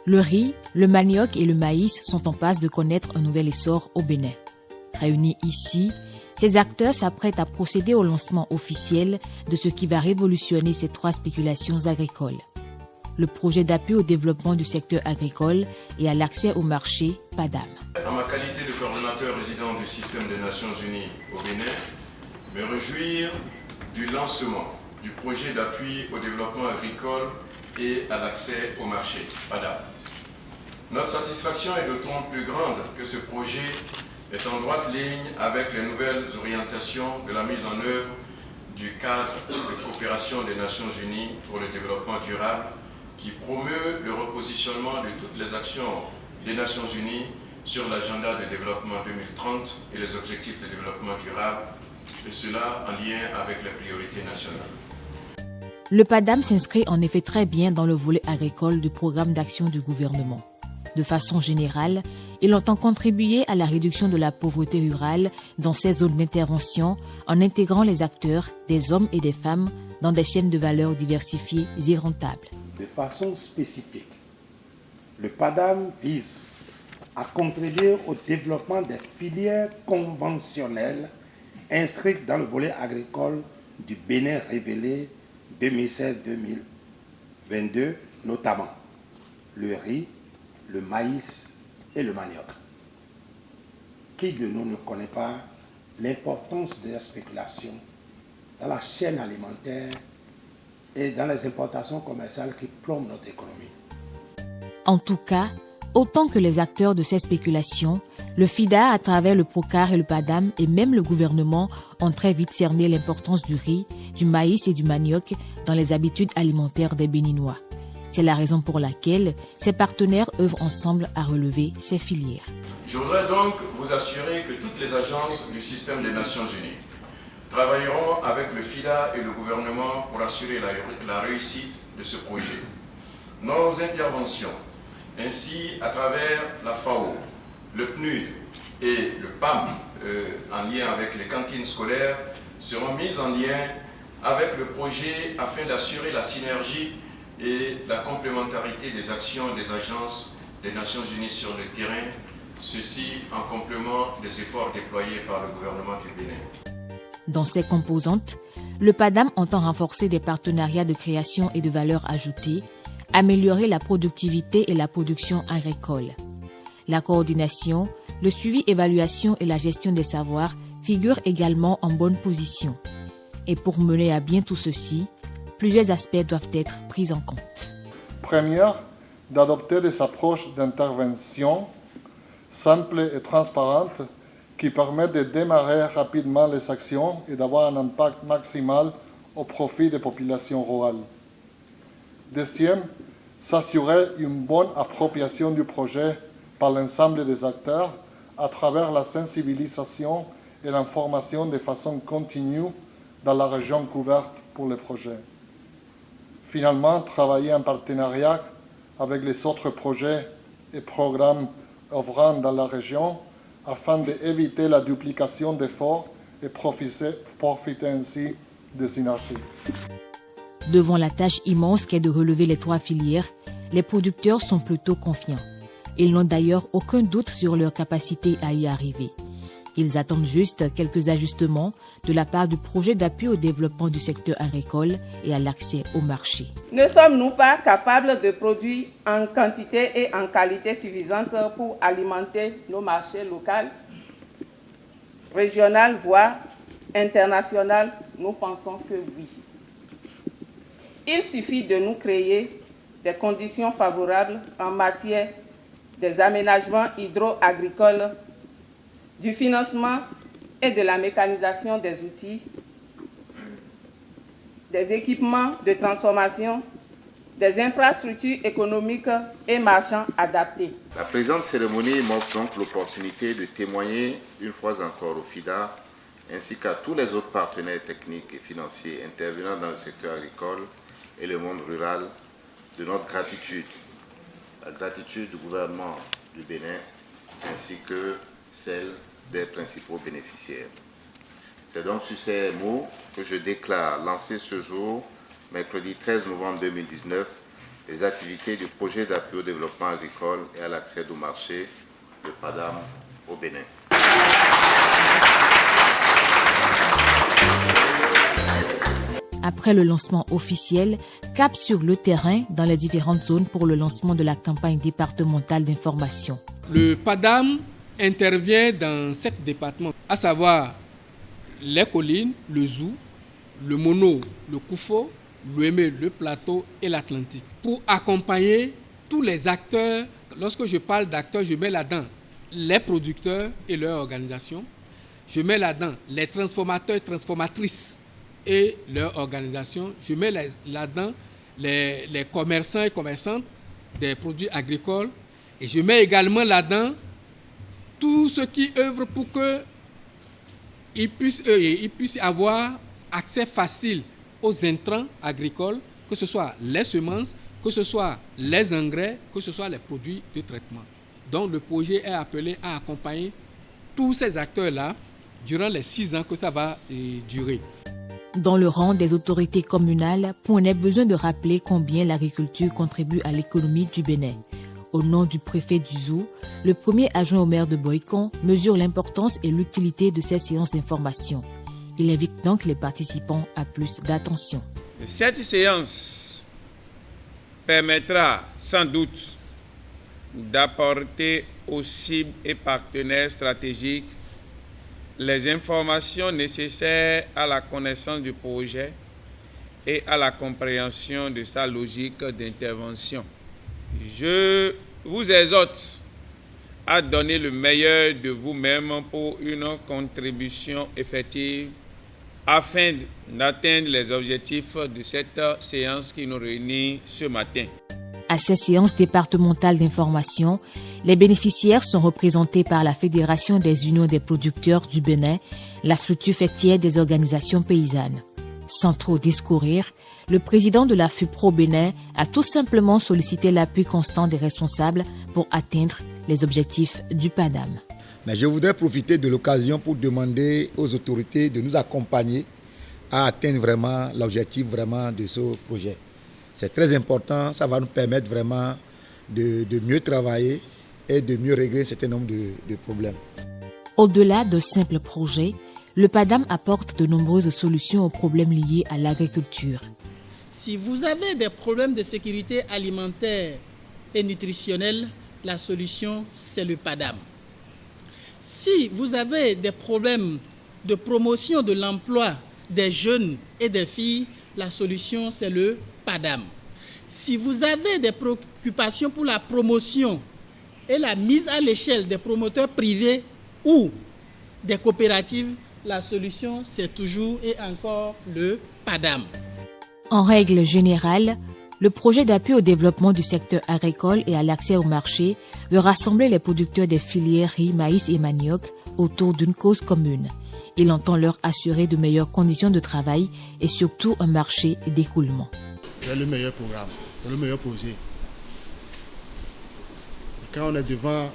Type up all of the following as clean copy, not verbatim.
Le riz, le manioc et le maïs sont en passe de connaître un nouvel essor au Bénin. Réunis ici, ces acteurs s'apprêtent à procéder au lancement officiel de ce qui va révolutionner ces trois spéculations agricoles. Le projet d'appui au développement du secteur agricole et à l'accès au marché, PADAM. En ma qualité de coordonnateur résident du système des Nations Unies au Bénin, me réjouir du lancement du projet d'appui au développement agricole et à l'accès au marché, PADAM. Notre satisfaction est d'autant plus grande que ce projet est en droite ligne avec les nouvelles orientations de la mise en œuvre du cadre de coopération des Nations Unies pour le développement durable qui promeut le repositionnement de toutes les actions des Nations Unies sur l'agenda de développement 2030 et les objectifs de développement durable, et cela en lien avec les priorités nationales. Le PADAM s'inscrit en effet très bien dans le volet agricole du programme d'action du gouvernement. De façon générale, il entend contribuer à la réduction de la pauvreté rurale dans ces zones d'intervention en intégrant les acteurs, des hommes et des femmes, dans des chaînes de valeur diversifiées et rentables. De façon spécifique, le PADAM vise à contribuer au développement des filières conventionnelles inscrites dans le volet agricole du Bénin révélé 2016-2022, notamment le riz, le maïs et le manioc. Qui de nous ne connaît pas l'importance de la spéculation dans la chaîne alimentaire et dans les importations commerciales qui plombent notre économie? En tout cas, autant que les acteurs de ces spéculations, le FIDA, à travers le PROCAR et le PADAM, et même le gouvernement, ont très vite cerné l'importance du riz, du maïs et du manioc dans les habitudes alimentaires des Béninois. C'est la raison pour laquelle ces partenaires œuvrent ensemble à relever ces filières. Je voudrais donc vous assurer que toutes les agences du système des Nations Unies travailleront avec le FIDA et le gouvernement pour assurer la réussite de ce projet. Nos interventions, ainsi à travers la FAO, le PNUD et le PAM, en lien avec les cantines scolaires, seront mises en lien avec le projet afin d'assurer la synergie et la complémentarité des actions des agences des Nations Unies sur le terrain, ceci en complément des efforts déployés par le gouvernement du Bénin. Dans ses composantes, le PADAM entend renforcer des partenariats de création et de valeur ajoutée, améliorer la productivité et la production agricole. La coordination, le suivi, évaluation et la gestion des savoirs figurent également en bonne position. Et pour mener à bien tout ceci, plusieurs aspects doivent être pris en compte. Première, d'adopter des approches d'intervention simples et transparentes qui permettent de démarrer rapidement les actions et d'avoir un impact maximal au profit des populations rurales. Deuxième, s'assurer une bonne appropriation du projet par l'ensemble des acteurs à travers la sensibilisation et l'information de façon continue dans la région couverte pour le projet. Finalement, travailler en partenariat avec les autres projets et programmes œuvrant dans la région afin d'éviter la duplication d'efforts et profiter ainsi des synergies. Devant la tâche immense qu'est de relever les trois filières, les producteurs sont plutôt confiants. Ils n'ont d'ailleurs aucun doute sur leur capacité à y arriver. Ils attendent juste quelques ajustements de la part du projet d'appui au développement du secteur agricole et à l'accès au marché. Ne sommes-nous pas capables de produire en quantité et en qualité suffisante pour alimenter nos marchés locaux, régionaux, voire internationaux? Nous pensons que oui. Il suffit de nous créer des conditions favorables en matière des aménagements hydro-agricoles, du financement et de la mécanisation des outils, des équipements de transformation, des infrastructures économiques et marchands adaptés. La présente cérémonie m'offre donc l'opportunité de témoigner une fois encore au FIDA ainsi qu'à tous les autres partenaires techniques et financiers intervenant dans le secteur agricole et le monde rural de notre gratitude, la gratitude du gouvernement du Bénin ainsi que celle des principaux bénéficiaires. C'est donc sur ces mots que je déclare lancer ce jour, mercredi 13 novembre 2019, les activités du projet d'appui au développement agricole et à l'accès au marché, le PADAM, au Bénin. Après le lancement officiel, cap sur le terrain dans les différentes zones pour le lancement de la campagne départementale d'information. Le PADAM intervient dans 7 départements, à savoir les collines, le Zou, le Mono, le Koufo, l'Ouémé, le Plateau et l'Atlantique, pour accompagner tous les acteurs. Lorsque je parle d'acteurs, je mets là-dedans les producteurs et leurs organisations, je mets là-dedans les transformateurs et transformatrices et leurs organisations, je mets là-dedans les commerçants et commerçantes des produits agricoles, et je mets également là-dedans tous ceux qui œuvrent pour qu'ils puissent avoir accès facile aux intrants agricoles, que ce soit les semences, que ce soit les engrais, que ce soit les produits de traitement. Donc le projet est appelé à accompagner tous ces acteurs-là durant les 6 ans que ça va durer. Dans le rang des autorités communales, point est besoin de rappeler combien l'agriculture contribue à l'économie du Bénin. Au nom du préfet du Zou, le premier adjoint au maire de Boïcon mesure l'importance et l'utilité de ces séances d'information. Il invite donc les participants à plus d'attention. Cette séance permettra sans doute d'apporter aux cibles et partenaires stratégiques les informations nécessaires à la connaissance du projet et à la compréhension de sa logique d'intervention. Je vous exhorte à donner le meilleur de vous-même pour une contribution effective afin d'atteindre les objectifs de cette séance qui nous réunit ce matin. À ces séances départementales d'information, les bénéficiaires sont représentés par la Fédération des unions des producteurs du Bénin, la structure fêtière des organisations paysannes. Sans trop discourir, le président de la FUPRO Bénin a tout simplement sollicité l'appui constant des responsables pour atteindre les objectifs du PADAM. Mais je voudrais profiter de l'occasion pour demander aux autorités de nous accompagner à atteindre vraiment l'objectif vraiment de ce projet. C'est très important, ça va nous permettre vraiment de mieux travailler et de mieux régler un certain nombre de problèmes. Au-delà de simples projets, le PADAM apporte de nombreuses solutions aux problèmes liés à l'agriculture. Si vous avez des problèmes de sécurité alimentaire et nutritionnelle, la solution, c'est le PADAM. Si vous avez des problèmes de promotion de l'emploi des jeunes et des filles, la solution, c'est le PADAM. Si vous avez des préoccupations pour la promotion et la mise à l'échelle des promoteurs privés ou des coopératives, la solution, c'est toujours et encore le PADAM. En règle générale, le projet d'appui au développement du secteur agricole et à l'accès au marché veut rassembler les producteurs des filières riz, maïs et manioc autour d'une cause commune. Il entend leur assurer de meilleures conditions de travail et surtout un marché d'écoulement. C'est le meilleur programme, c'est le meilleur projet. Et quand on est devant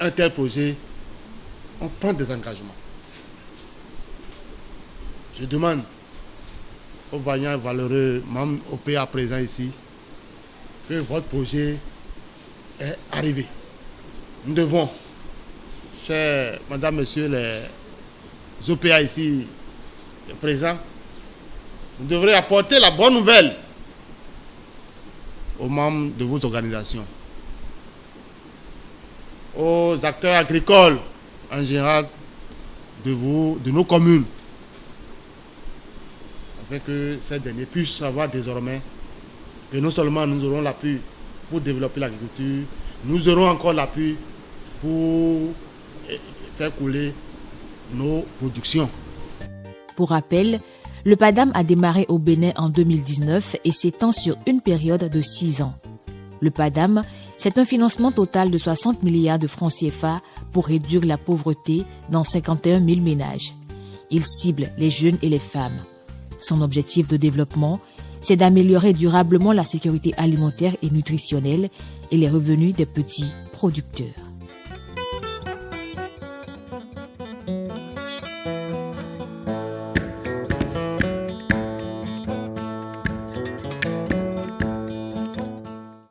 un tel projet, on prend des engagements. Je demande aux vaillants et valeureux membres OPA présents ici que votre projet est arrivé. Nous devons, chers madame, messieurs les OPA ici présents, vous devrez apporter la bonne nouvelle aux membres de vos organisations, aux acteurs agricoles en général de nos communes, afin que ces derniers puissent savoir désormais que non seulement nous aurons l'appui pour développer l'agriculture, nous aurons encore l'appui pour faire couler nos productions. Pour rappel, le PADAM a démarré au Bénin en 2019 et s'étend sur une période de 6 ans. Le PADAM, c'est un financement total de 60 milliards de francs CFA pour réduire la pauvreté dans 51 000 ménages. Il cible les jeunes et les femmes. Son objectif de développement, c'est d'améliorer durablement la sécurité alimentaire et nutritionnelle et les revenus des petits producteurs.